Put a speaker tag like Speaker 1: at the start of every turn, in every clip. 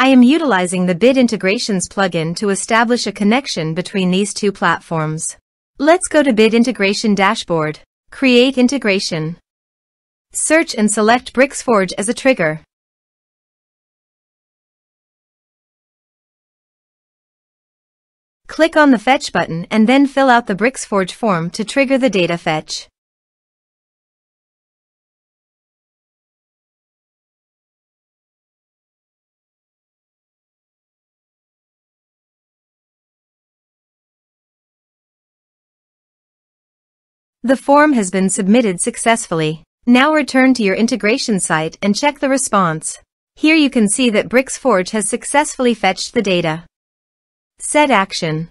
Speaker 1: I am utilizing the Bid Integrations plugin to establish a connection between these two platforms. Let's go to Bid Integration Dashboard. Create integration. Search and select Bricksforge as a trigger. Click on the Fetch button and then fill out the Bricksforge form to trigger the data fetch. The form has been submitted successfully. Now return to your integration site and check the response. Here you can see that Bricksforge has successfully fetched the data. Set action.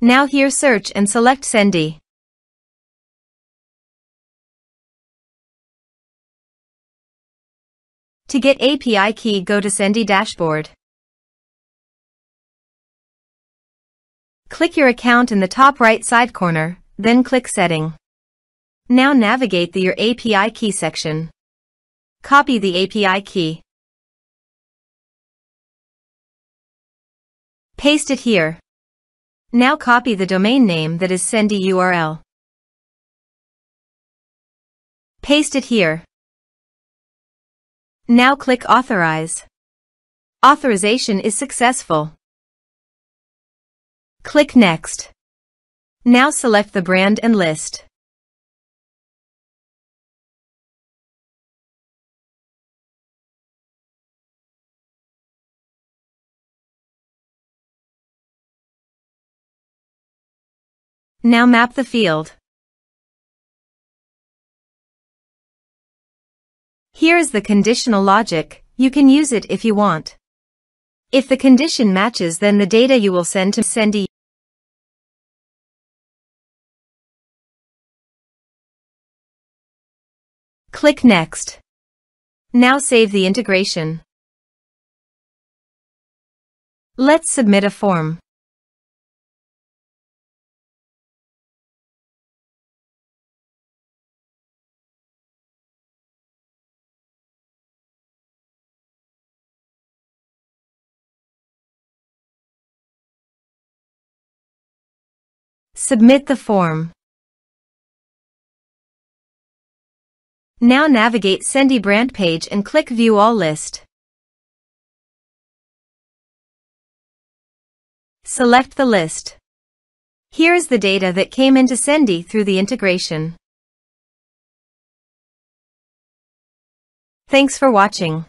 Speaker 1: Now here search and select Sendy. To get API key, go to Sendy dashboard. Click your account in the top right side corner, then click Setting. Now navigate to your API key section. Copy the API key. Paste it here. Now copy the domain name that is Sendy URL. Paste it here. Now click Authorize. Authorization is successful. Click Next. Now select the brand and list. Now map the field. Here is the conditional logic. You can use it if you want. If the condition matches, then the data you will send to Sendy. Click Next. Now save the integration. Let's submit a form. Submit the form. Now navigate Sendy brand page and click View All List. Select the list. Here is the data that came into Sendy through the integration. Thanks for watching.